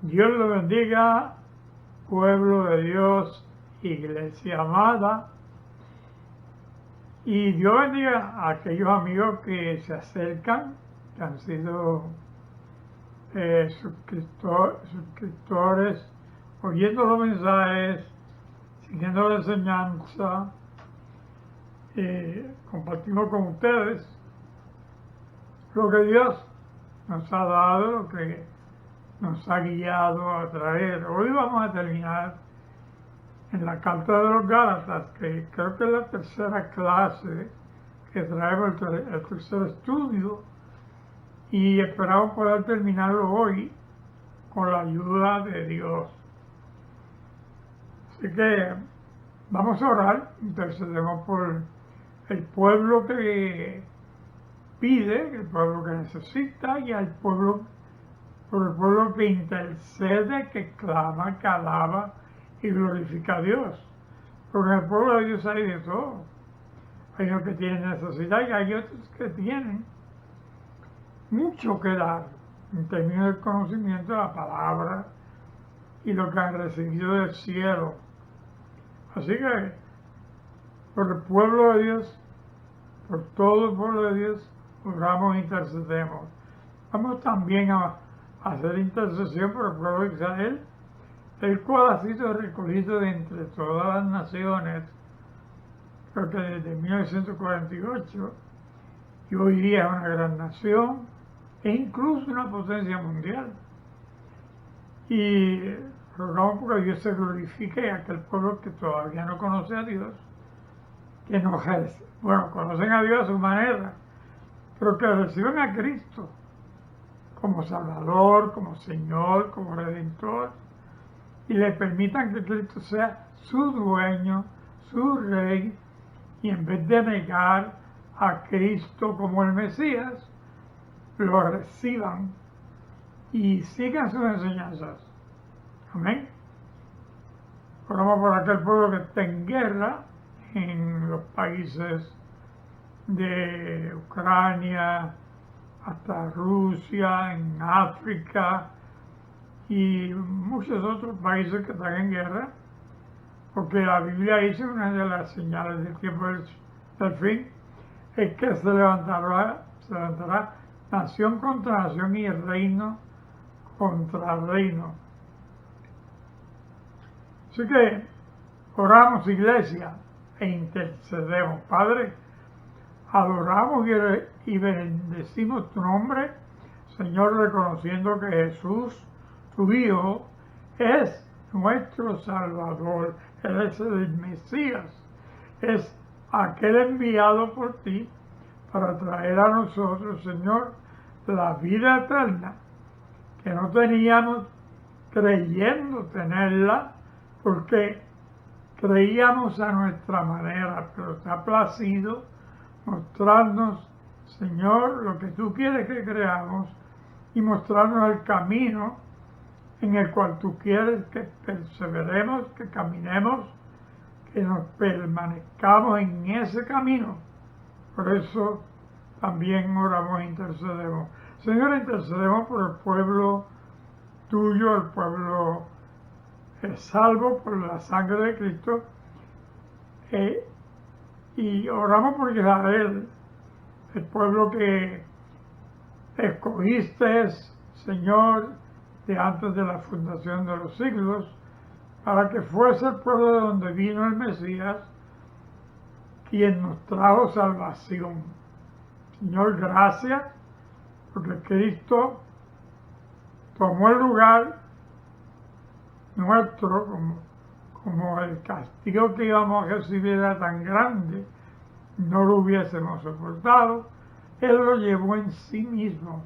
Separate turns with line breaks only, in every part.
Dios lo bendiga, pueblo de Dios, iglesia amada, y Dios bendiga a aquellos amigos que se acercan, que han sido suscriptores, oyendo los mensajes, siguiendo la enseñanza. Compartimos con ustedes lo que Dios nos ha dado, lo que nos ha guiado a traer. Hoy vamos a terminar en la Carta de los Gálatas, que creo que es la tercera clase que traemos, el tercer estudio, y esperamos poder terminarlo hoy con la ayuda de Dios. Así que vamos a orar, intercedemos por el pueblo que pide, el pueblo que necesita, y al pueblo, por el pueblo que intercede, que clama, que alaba y glorifica a Dios. Porque en el pueblo de Dios hay de todo. Hay unos que tienen necesidad y hay otros que tienen mucho que dar en términos del conocimiento de la palabra y lo que han recibido del cielo. Así que por el pueblo de Dios, por todo el pueblo de Dios, oramos e intercedemos. Vamos también a hacer intercesión por el pueblo de Israel, el cual ha sido recogido de entre todas las naciones, creo que desde 1948, y hoy día es una gran nación e incluso una potencia mundial. Y rogamos porque Dios se glorifique a aquel pueblo que todavía no conoce a Dios, que no ejerce. Bueno, conocen a Dios a su manera, pero que reciben a Cristo como Salvador, como Señor, como Redentor, y le permitan que Cristo sea su dueño, su Rey, y en vez de negar a Cristo como el Mesías, lo reciban y sigan sus enseñanzas. Amén. Oramos por aquel pueblo que está en guerra en los países de Ucrania hasta Rusia, en África y muchos otros países que están en guerra, porque la Biblia dice una de las señales del tiempo del fin es que se levantará nación contra nación y reino contra reino. Así que oramos, iglesia, e intercedemos. Padre, adoramos y bendecimos tu nombre, Señor, reconociendo que Jesús, tu Hijo, es nuestro Salvador. Él es el Mesías, es aquel enviado por ti para traer a nosotros, Señor, la vida eterna, que no teníamos creyendo tenerla, porque creíamos a nuestra manera, pero te ha placido mostrarnos, Señor, lo que tú quieres que creamos y mostrarnos el camino en el cual tú quieres que perseveremos, que caminemos, que nos permanezcamos en ese camino. Por eso también oramos e intercedemos. Señor, intercedemos por el pueblo tuyo, el pueblo salvo por la sangre de Cristo, y oramos por Israel, el pueblo que escogiste, Señor, de antes de la fundación de los siglos, para que fuese el pueblo de donde vino el Mesías, quien nos trajo salvación. Señor, gracias, porque Cristo tomó el lugar nuestro, como el castigo que íbamos a recibir era tan grande, no lo hubiésemos soportado. Él lo llevó en sí mismo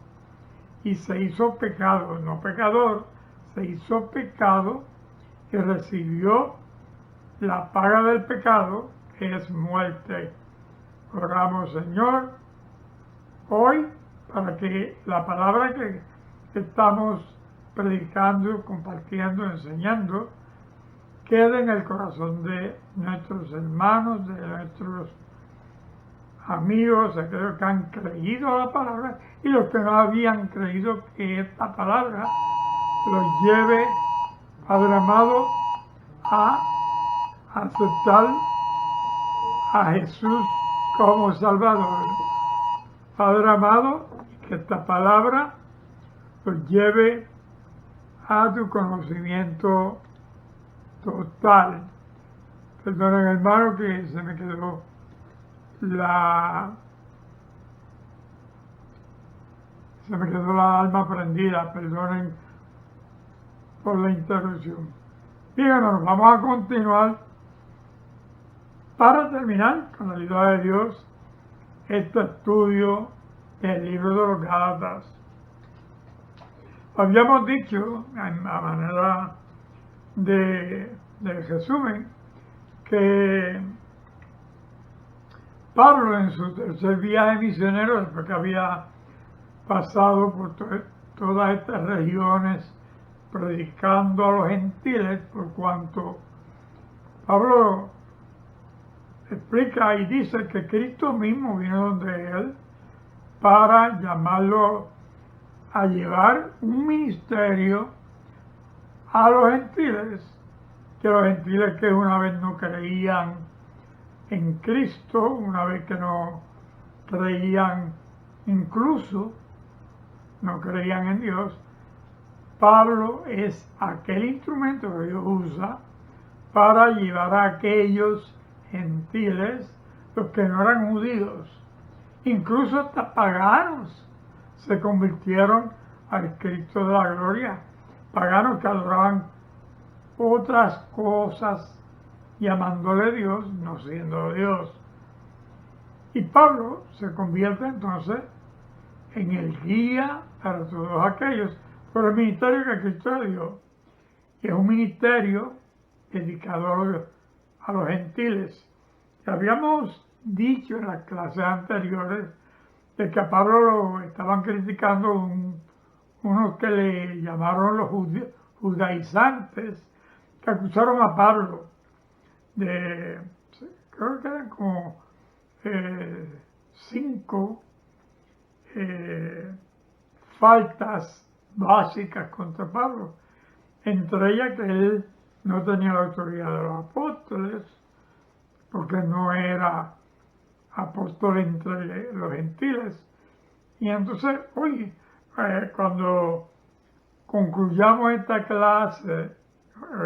y se hizo pecado, no pecador, se hizo pecado y recibió la paga del pecado, que es muerte. Oramos, Señor, hoy para que la palabra que estamos predicando, compartiendo, enseñando, quede en el corazón de nuestros hermanos, de nuestros amigos, aquellos que han creído a la palabra y los que no habían creído que esta palabra los lleve, Padre amado, a aceptar a Jesús como Salvador. Padre amado, que esta palabra los lleve a tu conocimiento total. Perdonen, hermano, que se me quedó la alma prendida. Perdonen por la interrupción. Bien, hermanos, vamos a continuar para terminar, con la ayuda de Dios, este estudio del libro de los Gálatas. Habíamos dicho, a manera de resumen, que Pablo, en su tercer viaje misionero, después que había pasado por todas estas regiones predicando a los gentiles, por cuanto Pablo explica y dice que Cristo mismo vino donde él para llamarlo a llevar un ministerio a los gentiles, que los gentiles que una vez no creían en Cristo, una vez que no creían, incluso no creían en Dios, Pablo es aquel instrumento que Dios usa para llevar a aquellos gentiles, los que no eran judíos, incluso hasta paganos, se convirtieron al Cristo de la gloria, paganos que adoraban otras cosas, llamándole Dios, no siendo Dios. Y Pablo se convierte entonces en el guía para todos aquellos por el ministerio que Cristo le dio. Y es un ministerio dedicado a los gentiles. Y habíamos dicho en las clases anteriores de que a Pablo lo estaban criticando unos que le llamaron los judaizantes, que acusaron a Pablo de, creo que eran como 5 faltas básicas contra Pablo, entre ellas que él no tenía la autoridad de los apóstoles, porque no era apóstol entre los gentiles. Y entonces, oye, cuando concluyamos esta clase,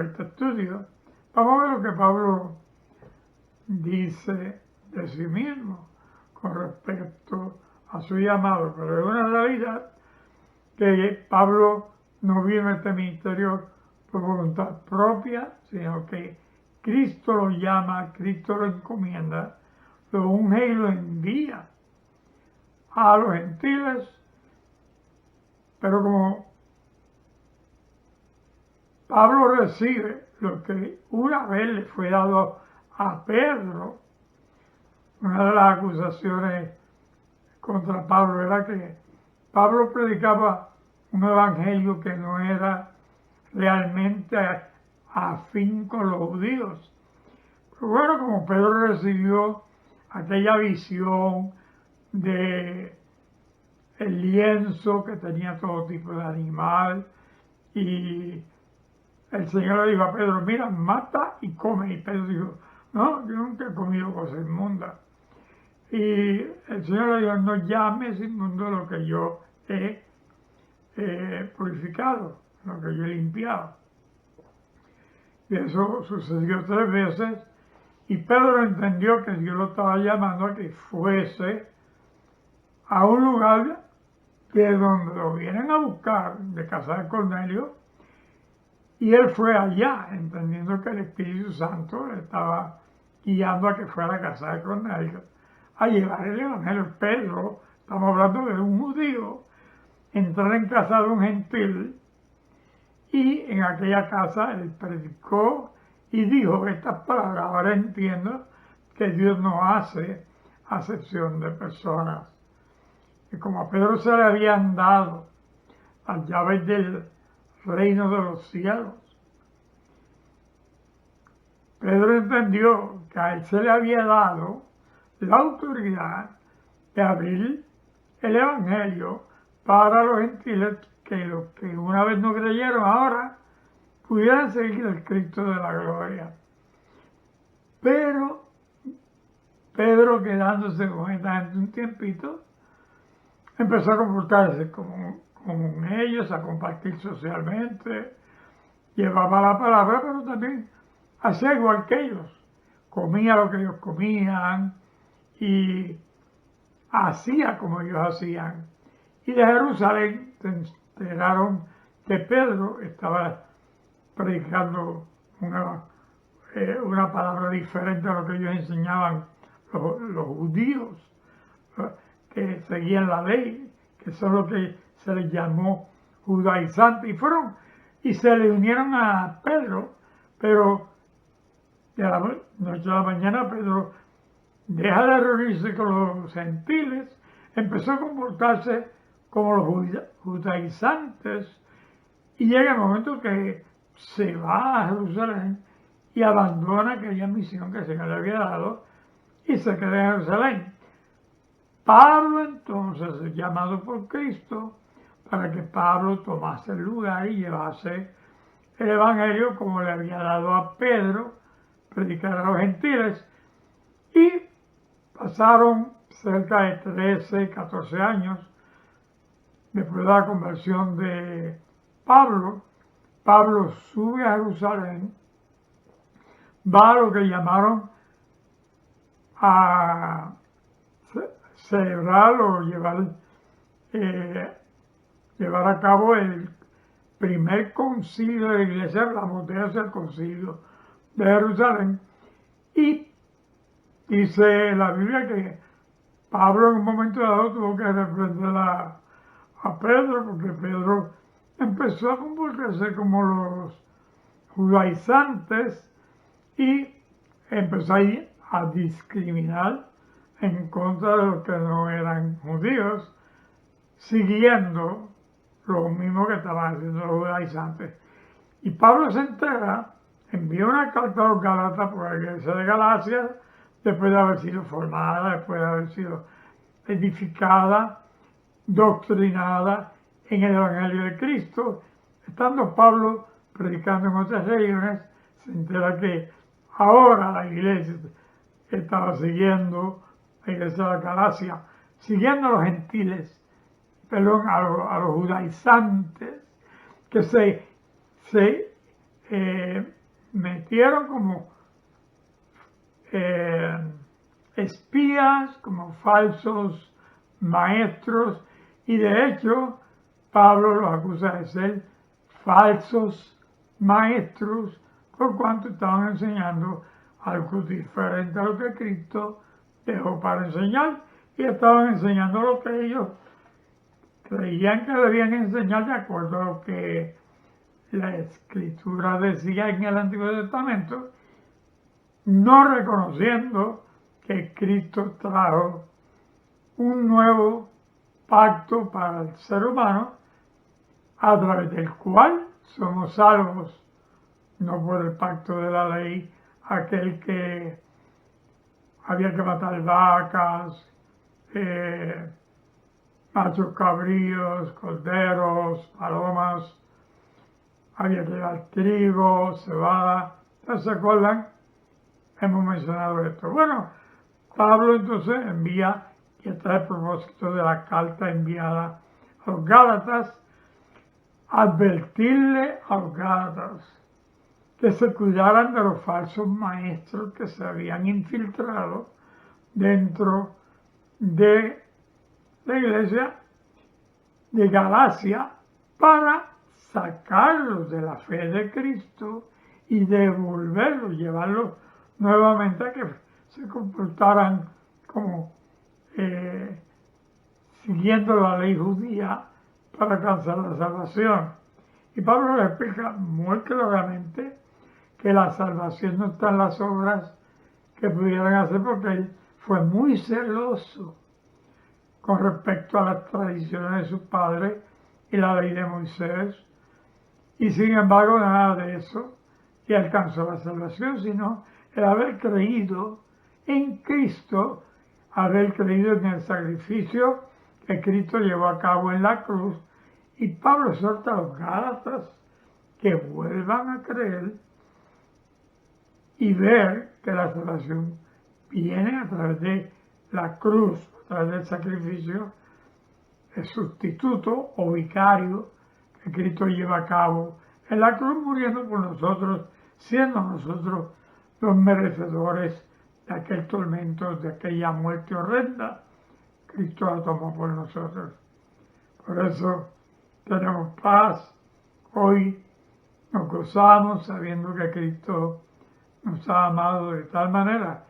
este estudio, vamos a ver lo que Pablo dice de sí mismo con respecto a su llamado. Pero es una realidad que Pablo no vino a este ministerio por voluntad propia, sino que Cristo lo llama, Cristo lo encomienda, lo unge y lo envía a los gentiles. Pero como Pablo recibe lo que una vez le fue dado a Pedro, una de las acusaciones contra Pablo era que Pablo predicaba un evangelio que no era realmente afín con los judíos. Pero bueno, como Pedro recibió aquella visión de el lienzo que tenía todo tipo de animal, y el Señor le dijo a Pedro, mira, mata y come. Y Pedro dijo, no, yo nunca he comido cosas inmundas. Y el Señor le dijo, no llames inmundo lo que yo he purificado, lo que yo he limpiado. Y eso sucedió 3 veces, y Pedro entendió que Dios lo estaba llamando a que fuese a un lugar que donde lo vienen a buscar, de casa de Cornelio, y él fue allá, entendiendo que el Espíritu Santo le estaba guiando a que fuera a casa de Cornelio a llevar el Evangelio. Pedro, estamos hablando de un judío, entrar en casa de un gentil, y en aquella casa él predicó y dijo estas palabras. Ahora entiendo que Dios no hace acepción de personas. Y como a Pedro se le habían dado las llaves del reino de los cielos, Pedro entendió que a él se le había dado la autoridad de abrir el Evangelio para los gentiles, que los que una vez no creyeron ahora pudieran seguir el Cristo de la gloria. Pero Pedro, quedándose con esta gente un tiempito, empezó a comportarse como ellos, a compartir socialmente, llevaba la palabra, pero también hacía igual que ellos, comía lo que ellos comían y hacía como ellos hacían. Y de Jerusalén se enteraron que Pedro estaba predicando una palabra diferente a lo que ellos enseñaban los judíos, que seguían la ley, que eso es lo que se les llamó judaizantes, y se le unieron a Pedro, pero de la noche a la mañana Pedro deja de reunirse con los gentiles, empezó a comportarse como los judaizantes, y llega el momento que se va a Jerusalén y abandona aquella misión que el Señor le había dado y se queda en Jerusalén. Pablo entonces es llamado por Cristo para que Pablo tomase el lugar y llevase el Evangelio como le había dado a Pedro, predicar a los gentiles. Y pasaron cerca de 13, 14 años después de la conversión de Pablo. Pablo sube a Jerusalén, va a lo que llamaron a celebrar o llevar a cabo el primer concilio de la iglesia, hablamos de ese concilio de Jerusalén, y dice la Biblia que Pablo en un momento dado tuvo que reprender a Pedro, porque Pedro empezó a comportarse como los judaizantes y empezó a discriminar en contra de los que no eran judíos, siguiendo lo mismo que estaban haciendo los judaizantes. Y Pablo se entera, envía una carta a los Gálatas por la iglesia de Galacia, después de haber sido formada, después de haber sido edificada, doctrinada en el Evangelio de Cristo. Estando Pablo predicando en otras regiones, se entera que ahora la iglesia estaba siguiendo, la iglesia de Galacia, siguiendo a los gentiles, a los judaizantes, que se metieron como espías, como falsos maestros, y de hecho Pablo los acusa de ser falsos maestros por cuanto estaban enseñando algo diferente a lo que Cristo dejó para enseñar, y estaban enseñando lo que ellos creían que debían enseñar de acuerdo a lo que la Escritura decía en el Antiguo Testamento, no reconociendo que Cristo trajo un nuevo pacto para el ser humano, a través del cual somos salvos, no por el pacto de la ley, aquel que había que matar vacas, machos cabríos, corderos, palomas, había que llevar trigo, cebada. ¿Se acuerdan? Hemos mencionado esto. Bueno, Pablo entonces envía, y este es el propósito de la carta enviada a los Gálatas, advertirle a los Gálatas que se cuidaran de los falsos maestros que se habían infiltrado dentro de la iglesia de Galacia para sacarlos de la fe de Cristo y devolverlos, llevarlos nuevamente a que se comportaran como siguiendo la ley judía para alcanzar la salvación. Y Pablo le explica muy claramente que la salvación no está en las obras que pudieran hacer, porque él fue muy celoso con respecto a las tradiciones de su padre y la ley de Moisés, y sin embargo nada de eso y alcanzó la salvación, sino el haber creído en Cristo, haber creído en el sacrificio que Cristo llevó a cabo en la cruz, y Pablo exhorta a los Gálatas que vuelvan a creer y ver que la salvación viene a través de la cruz, a través del sacrificio, el sustituto o vicario que Cristo lleva a cabo en la cruz, muriendo por nosotros, siendo nosotros los merecedores de aquel tormento, de aquella muerte horrenda. Cristo la tomó por nosotros. Por eso tenemos paz. Hoy nos gozamos sabiendo que Cristo nos ha amado de tal manera,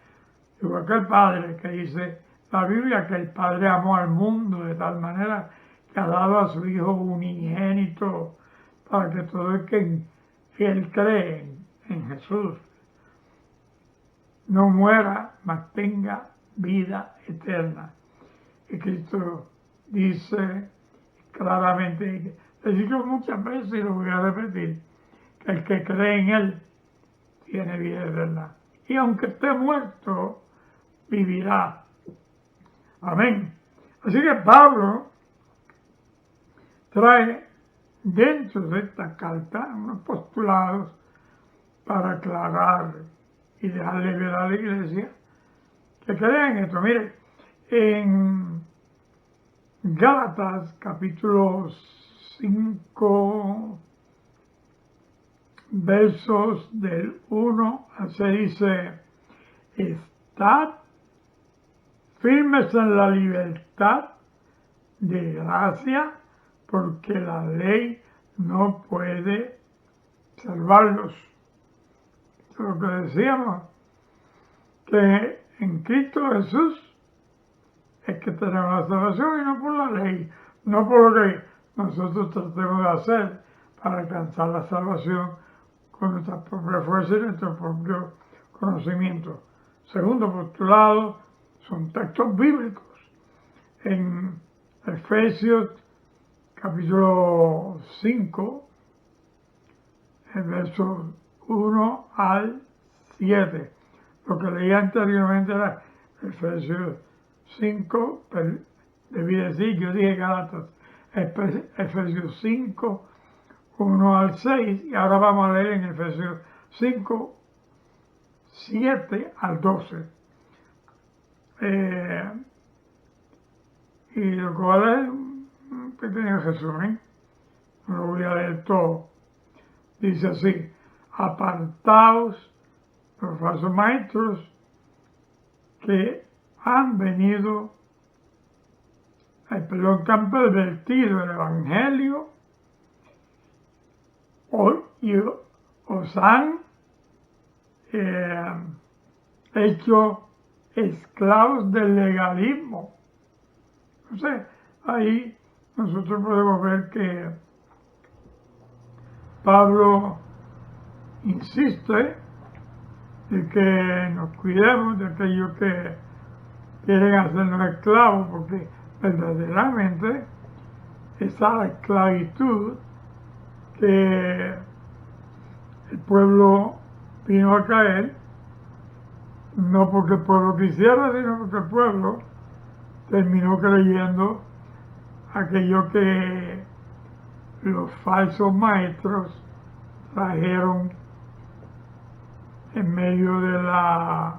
igual que el Padre, que dice la Biblia que el Padre amó al mundo de tal manera que ha dado a su Hijo unigénito para que todo el que Él cree en Jesús no muera, mas tenga vida eterna. Y Cristo dice claramente, lo digo muchas veces y lo voy a repetir, que el que cree en Él tiene vida eterna. Y aunque esté muerto, vivirá. Amén. Así que Pablo trae dentro de esta carta unos postulados para aclarar y dejarle ver a la iglesia que crean esto. Mire, en Gálatas capítulo 5, versos del 1 al 6 dice: estad firmes en la libertad de gracia, porque la ley no puede salvarlos. Esto es lo que decíamos, que en Cristo Jesús es que tenemos la salvación y no por la ley, no por lo que nosotros tratemos de hacer para alcanzar la salvación con nuestra propia fuerza y nuestro propio conocimiento. Segundo postulado, son textos bíblicos. En Efesios capítulo 5, el verso 1 al 7. Lo que leí anteriormente era Efesios 5, debí decir, yo dije Gálatas, Efesios 5, 1 al 6, y ahora vamos a leer en Efesios 5, 7 al 12. Y lo cual es un pequeño resumen, no lo voy a leer todo. Dice así: apartaos los falsos maestros que han venido, que han pervertido el Evangelio y os han hecho esclavos del legalismo. Entonces, ahí nosotros podemos ver que Pablo insiste de que nos cuidemos de aquellos que quieren hacernos esclavos, porque verdaderamente esa esclavitud que el pueblo vino a caer, no porque el pueblo quisiera, sino porque el pueblo terminó creyendo aquello que los falsos maestros trajeron en medio de la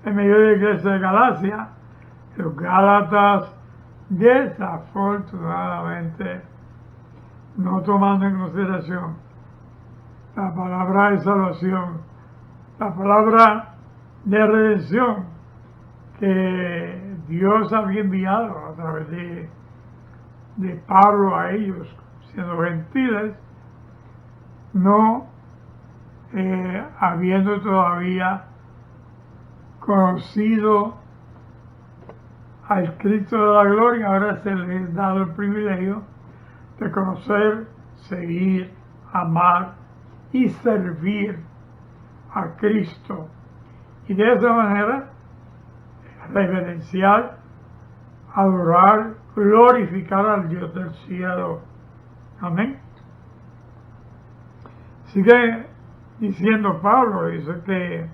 iglesia de Galacia. Los Gálatas, desafortunadamente, no tomando en consideración la palabra de salvación, la palabra de redención que Dios había enviado a través de Pablo a ellos, siendo gentiles, no habiendo todavía conocido al Cristo de la gloria, ahora se les ha dado el privilegio de conocer, seguir, amar y servir a Cristo. Y de esa manera, reverenciar, adorar, glorificar al Dios del cielo. Amén. Sigue diciendo Pablo, dice que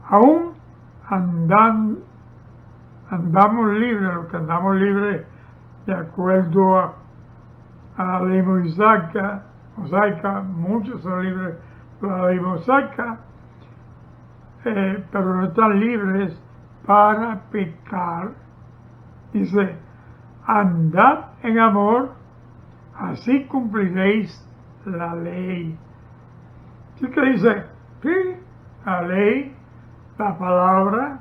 aún andamos libres, los que andamos libres de acuerdo a la ley mosaica, muchos son libres de la ley mosaica, pero no están libres para pecar. Dice, andad en amor, así cumpliréis la ley. Así que dice, sí, la ley, la palabra,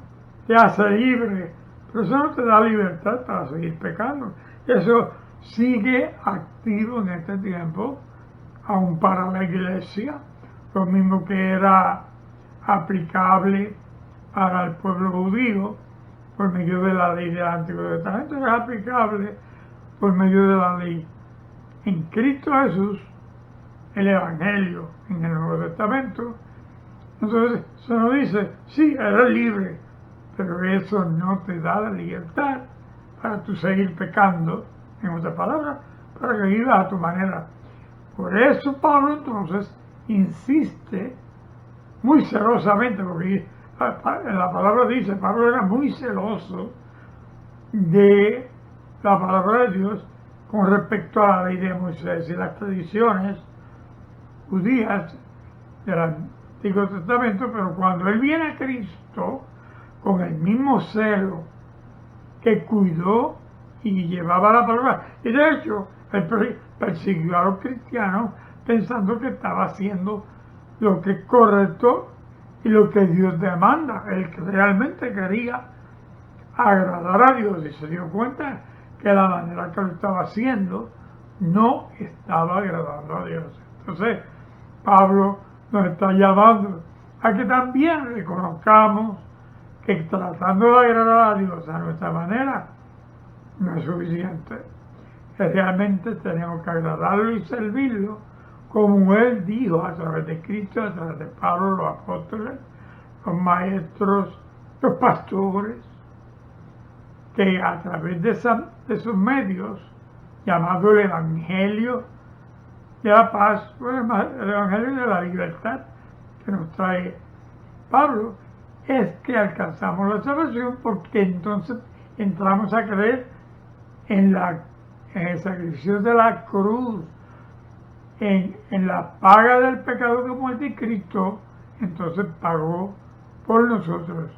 te hace libre, pero eso no te da libertad para seguir pecando. Eso sigue activo en este tiempo, aún para la iglesia, lo mismo que era aplicable para el pueblo judío por medio de la ley del Antiguo Testamento, es aplicable por medio de la ley en Cristo Jesús, el Evangelio en el Nuevo Testamento. Entonces se nos dice, sí, eres libre, pero eso no te da la libertad para tú seguir pecando, en otras palabras, para que vivas a tu manera. Por eso Pablo entonces insiste muy celosamente, porque la palabra dice, Pablo era muy celoso de la palabra de Dios con respecto a la ley de Moisés y las tradiciones judías del Antiguo Testamento, pero cuando él viene a Cristo con el mismo celo que cuidó y llevaba la palabra, y de hecho él persiguió a los cristianos pensando que estaba haciendo lo que es correcto y lo que Dios demanda. Él realmente quería agradar a Dios y se dio cuenta que la manera que lo estaba haciendo no estaba agradando a Dios. Entonces Pablo nos está llamando a que también reconozcamos que tratando de agradar a Dios a nuestra manera no es suficiente, que realmente tenemos que agradarlo y servirlo como Él dijo a través de Cristo, a través de Pablo, los apóstoles, los maestros, los pastores, que a través de esos medios, llamado el Evangelio de la paz, el Evangelio de la libertad que nos trae Pablo, es que alcanzamos la salvación, porque entonces entramos a creer en el sacrificio de la cruz, en la paga del pecado que muerte y Cristo entonces pagó por nosotros.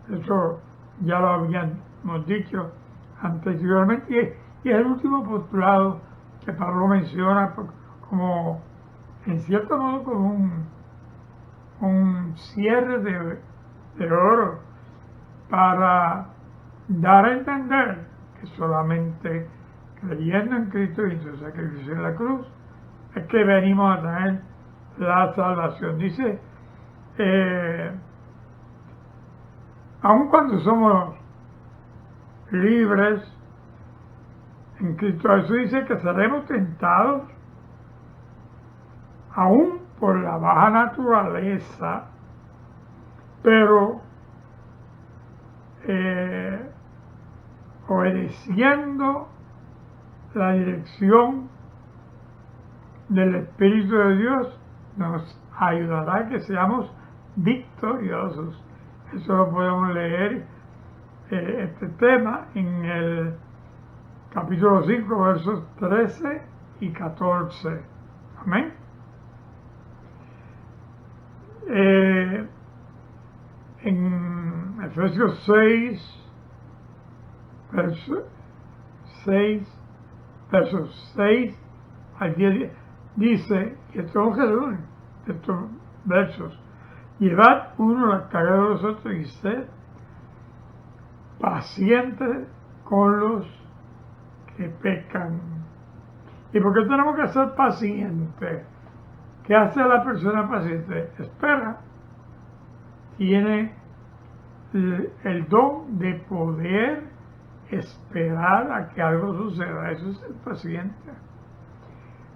Eso ya lo habíamos dicho anteriormente, y es el último postulado que Pablo menciona como, en cierto modo, como un cierre de oro para dar a entender que solamente creyendo en Cristo y en su sacrificio en la cruz es que venimos a tener la salvación. Dice, aun cuando somos libres en Cristo Jesús, dice que seremos tentados aún por la baja naturaleza, pero obedeciendo la dirección del Espíritu de Dios, nos ayudará a que seamos victoriosos. Eso lo podemos leer, este tema, en el capítulo 5, versos 13 y 14. Amén. En Efesios 6, versos 6 al 10, dice, y estos versos, llevad uno la carga de los otros y sed pacientes con los que pecan. ¿Y por qué tenemos que ser pacientes? ¿Qué hace la persona paciente? Espera. Tiene el don de poder esperar a que algo suceda. Eso es ser paciente.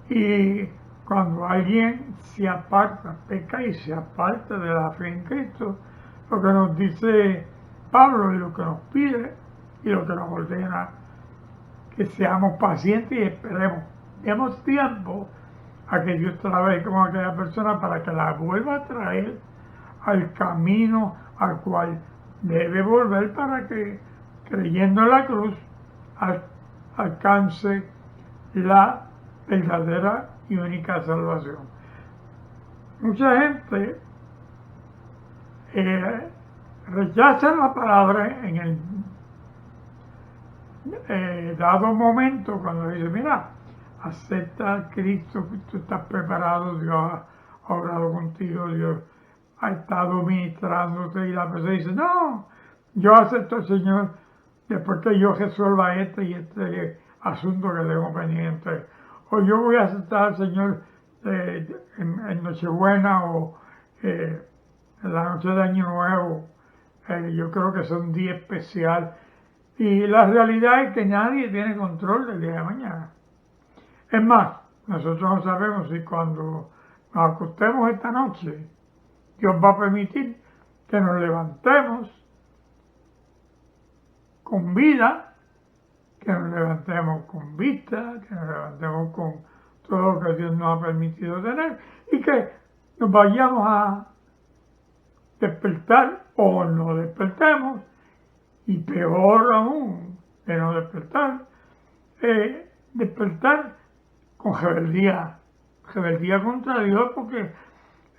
Y cuando alguien se aparta, peca y se aparta de la fe en Cristo, lo que nos dice Pablo y lo que nos pide y lo que nos ordena, que seamos pacientes y esperemos, demos tiempo a que Dios trabaje con aquella persona para que la vuelva a traer al camino al cual debe volver, para que creyendo en la cruz, alcance la verdadera y única salvación. Mucha gente rechaza la palabra en el dado momento cuando dice, mira, acepta a Cristo, tú estás preparado, Dios ha obrado contigo, Dios ha estado ministrándote, y la persona dice, no, yo acepto al Señor después que yo resuelva este y este asunto que tengo pendiente, o yo voy a aceptar al Señor en Nochebuena o en la noche de Año Nuevo. Yo creo que es un día especial, y la realidad es que nadie tiene control del día de mañana. Es más, nosotros no sabemos si cuando nos acostemos esta noche, Dios va a permitir que nos levantemos con vida, que nos levantemos con vista, que nos levantemos con todo lo que Dios nos ha permitido tener, y que nos vayamos a despertar o no despertemos, y peor aún de no despertar, despertar con rebeldía contra Dios, porque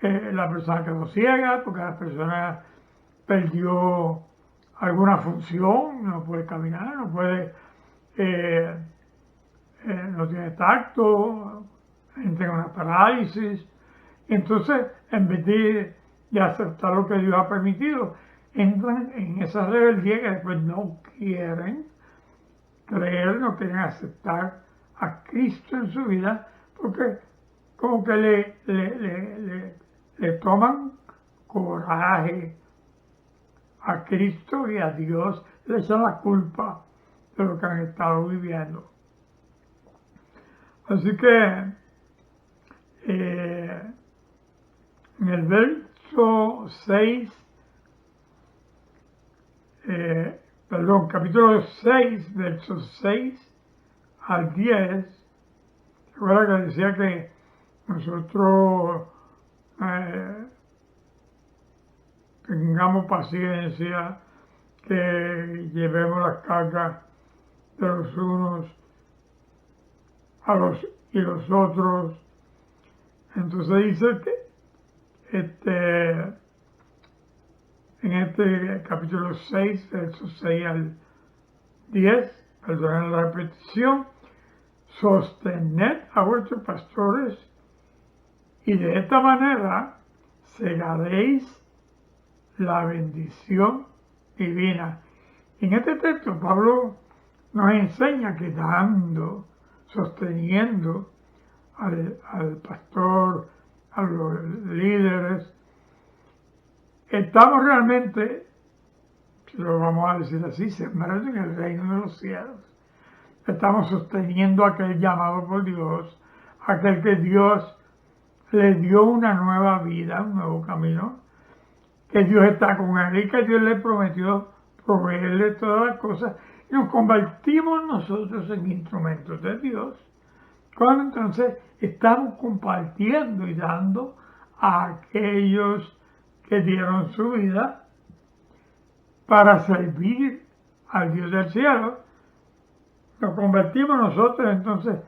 la persona quedó ciega, porque la persona perdió alguna función, no puede caminar, no puede, no tiene tacto, entra en una parálisis. Entonces, en vez de aceptar lo que Dios ha permitido, entran en esa rebeldía que después no quieren creer, no quieren aceptar a Cristo en su vida, porque como que le toman coraje a Cristo y a Dios, le echan la culpa de lo que han estado viviendo. Así que en el verso 6, capítulo 6, versos 6 al 10, recuerda que decía que nosotros tengamos paciencia, que llevemos las cargas de los unos y los otros. Entonces dice que en este capítulo 6, versos 6 al 10, perdonen la repetición, sostened a vuestros pastores y de esta manera segaréis la bendición divina. En este texto Pablo nos enseña que dando, sosteniendo al pastor, a los líderes, estamos realmente, si lo vamos a decir así, sembrando en el reino de los cielos. Estamos sosteniendo aquel llamado por Dios, aquel que Dios le dio una nueva vida, un nuevo camino, que Dios está con él y que Dios le prometió proveerle todas las cosas, y nos convertimos nosotros en instrumentos de Dios, cuando entonces estamos compartiendo y dando a aquellos que dieron su vida para servir al Dios del cielo. Nos convertimos nosotros entonces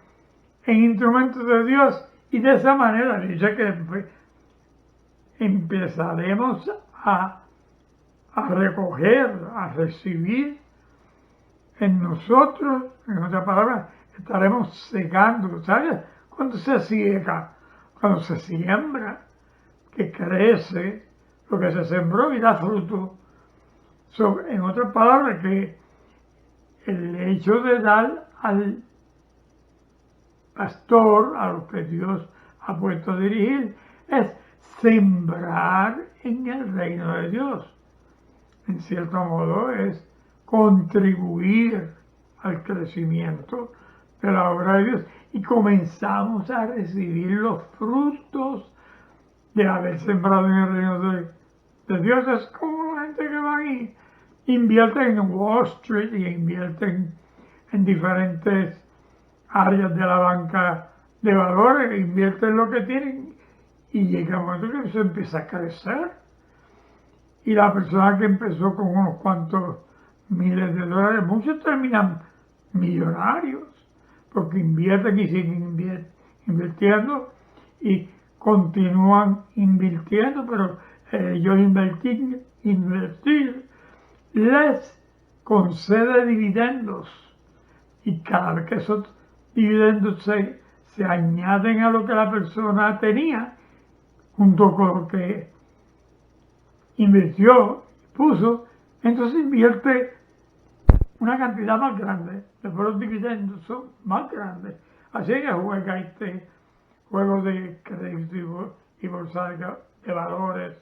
en instrumentos de Dios, y de esa manera dice que empezaremos a recoger, a recibir en nosotros, en otras palabras, estaremos secando. ¿Sabes? Cuando se ciega, cuando se siembra, que crece lo que se sembró y da fruto. En otras palabras, que el hecho de dar al pastor, a los que Dios ha puesto a dirigir, es sembrar en el reino de Dios. En cierto modo es contribuir al crecimiento de la obra de Dios, y comenzamos a recibir los frutos de haber sembrado en el reino de Dios. Es como la gente que va y invierte en Wall Street y invierten en diferentes áreas de la banca de valores, invierten lo que tienen, y llega un momento que eso empieza a crecer. Y la persona que empezó con unos cuantos miles de dólares. Muchos terminan millonarios porque invierten y siguen invirtiendo y continúan invirtiendo, pero ellos invertir les concede dividendos y cada vez que esos dividendos se añaden a lo que la persona tenía, junto con lo que invirtió, puso, entonces invierte una cantidad más grande. Después los dividendos son más grandes. Así que juega este juego de crédito y bolsa de valores.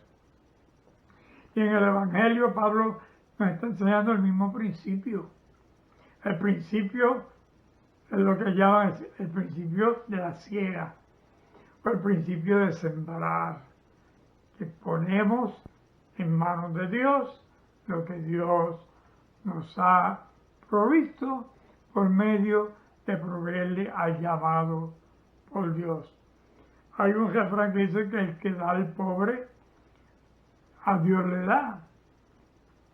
Y en el Evangelio Pablo nos está enseñando el mismo principio. El principio es lo que llaman el principio de la siega, o el principio de sembrar, que ponemos en manos de Dios lo que Dios nos ha provisto por medio de proveerle al llamado por Dios. Hay un refrán que dice que el que da al pobre, a Dios le da.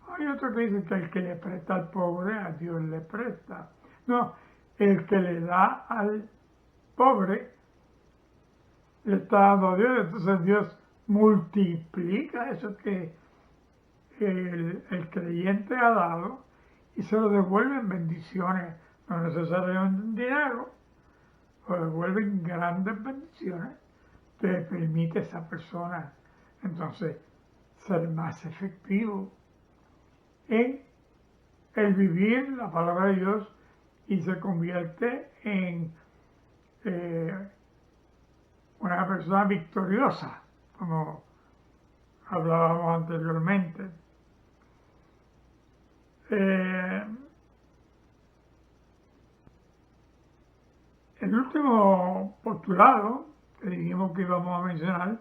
Hay otro que dice que el que le presta al pobre, a Dios le presta. No, el que le da al pobre, le está dando a Dios. Entonces Dios multiplica eso que el creyente ha dado y se lo devuelve en bendiciones, no necesariamente en dinero, lo devuelve en grandes bendiciones que permite a esa persona entonces ser más efectivo en el vivir la palabra de Dios y se convierte en una persona victoriosa, como hablábamos anteriormente. El último postulado que dijimos que íbamos a mencionar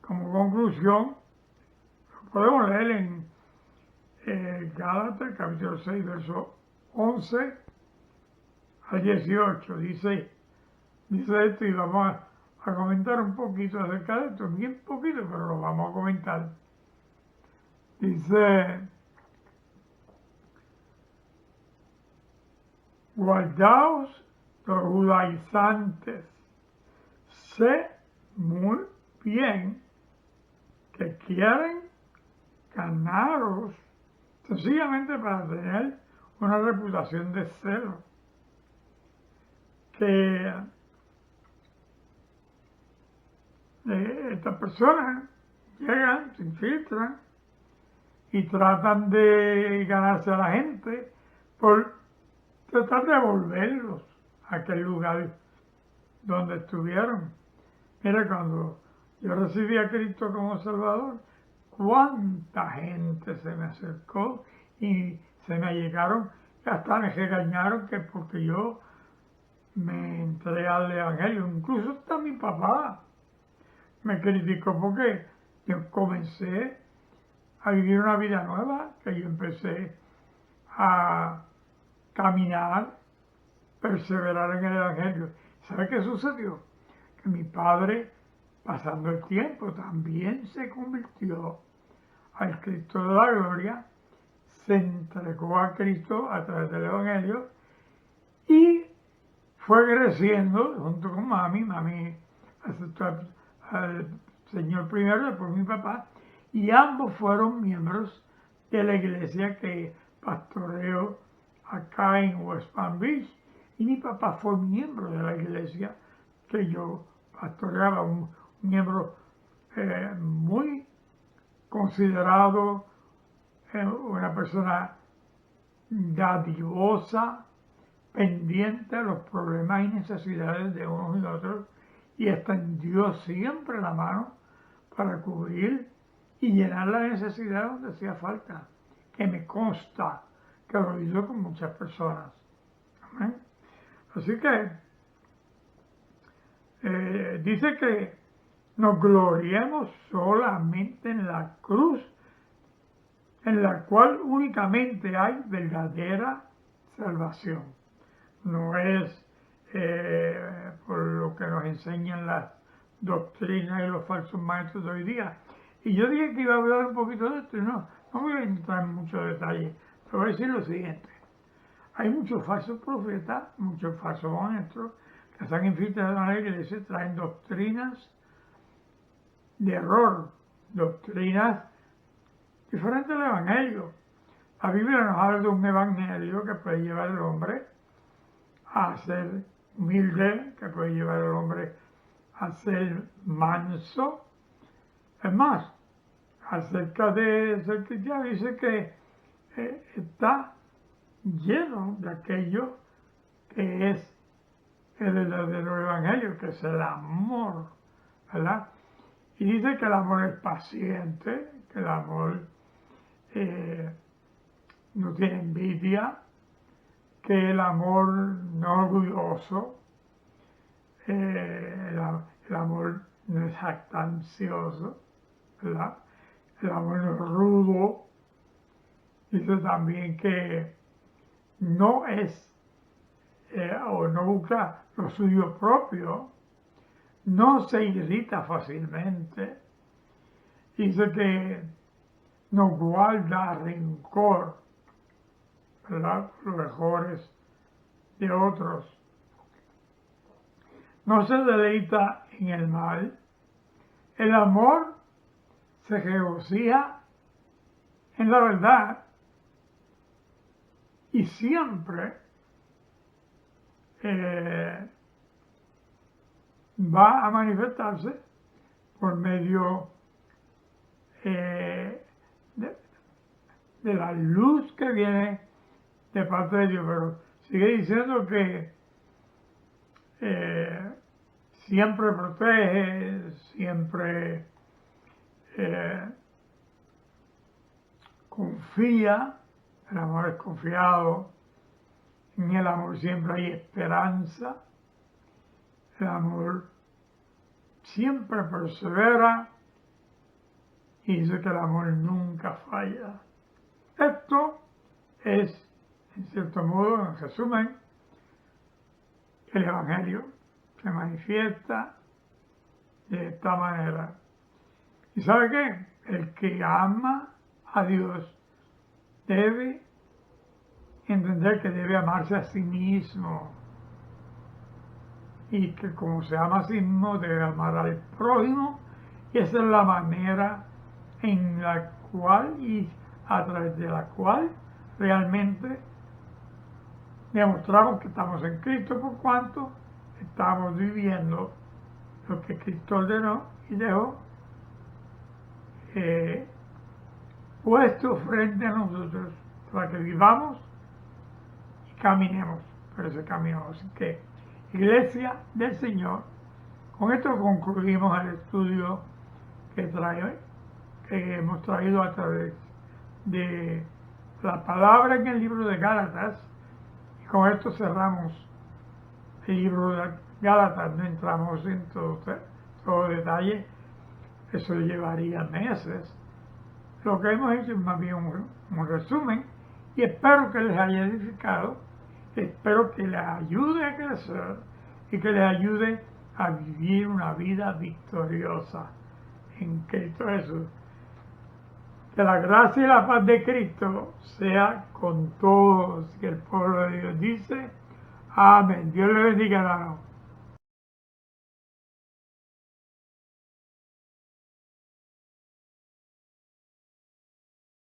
como conclusión, lo podemos leer en Gálatas capítulo 6, verso 11 al 18. Dice esto y vamos a comentar un poquito acerca de esto, bien poquito, pero lo vamos a comentar. Dice: guardaos los judaizantes, sé muy bien que quieren ganaros sencillamente para tener una reputación de celo, que estas personas llegan, se infiltran y tratan de ganarse a la gente por tratar de volverlos a aquel lugar donde estuvieron. Mira, cuando yo recibí a Cristo como Salvador, cuánta gente se me acercó y se me allegaron, hasta me regañaron que porque yo me entregué al Evangelio. Incluso hasta mi papá me criticó porque yo comencé a vivir una vida nueva, que yo empecé a caminar, perseverar en el Evangelio. ¿Sabe qué sucedió? Que mi padre, pasando el tiempo, también se convirtió al Cristo de la gloria, se entregó a Cristo a través del Evangelio y fue creciendo junto con mami aceptó al Señor primero, después mi papá, y ambos fueron miembros de la iglesia que pastoreo acá en West Palm Beach, y mi papá fue miembro de la iglesia que yo pastoreaba, un miembro muy considerado, una persona dadivosa, pendiente de los problemas y necesidades de unos y otros, y extendió siempre la mano para cubrir y llenar la necesidad donde hacía falta, que me consta que lo hizo con muchas personas. Amén. Así que dice que nos gloriemos solamente en la cruz, en la cual únicamente hay verdadera salvación. No es por lo que nos enseñan las doctrinas y los falsos maestros de hoy día. Y yo dije que iba a hablar un poquito de esto y no voy a entrar en mucho detalle, te voy a decir lo siguiente. Hay muchos falsos profetas, muchos falsos maestros que están infiltrados en la iglesia, traen doctrinas de error, doctrinas diferentes del evangelio. La Biblia nos habla de un evangelio que puede llevar al hombre a ser humilde, que puede llevar al hombre a ser manso. Es más, acerca de ser cristiano dice que está lleno de aquello que es el verdadero evangelio, que es el amor, ¿verdad? Y dice que el amor es paciente, que el amor no tiene envidia, que el amor no es orgulloso, el amor no es jactancioso, ¿verdad? El amor no es rudo. Dice también que no es o no busca lo suyo propio, no se irrita fácilmente, dice que no guarda rencor, ¿verdad? Por los errores de otros, no se deleita en el mal, el amor se regocija en la verdad y siempre va a manifestarse por medio de la luz que viene de parte de Dios, pero sigue diciendo que siempre protege, siempre confía, el amor es confiado, en el amor siempre hay esperanza, el amor siempre persevera y dice que el amor nunca falla. Esto es, en cierto modo, en resumen, el Evangelio se manifiesta de esta manera. ¿Y sabe qué? El que ama a Dios debe entender que debe amarse a sí mismo y que como se ama a sí mismo debe amar al prójimo, y esa es la manera en la cual y a través de la cual realmente demostramos que estamos en Cristo, por cuanto estamos viviendo lo que Cristo ordenó y dejó puesto frente a nosotros para que vivamos y caminemos por ese camino. Así que, Iglesia del Señor, con esto concluimos el estudio que hemos traído a través de la palabra en el libro de Gálatas, y con esto cerramos el libro de Gálatas. No entramos en todo detalle, eso llevaría meses. Lo que hemos hecho es más bien un resumen, y espero que les haya edificado, espero que les ayude a crecer y que les ayude a vivir una vida victoriosa en Cristo Jesús. Que la gracia y la paz de Cristo sea con todos, que el pueblo de Dios dice amén. Dios les bendiga, hermano.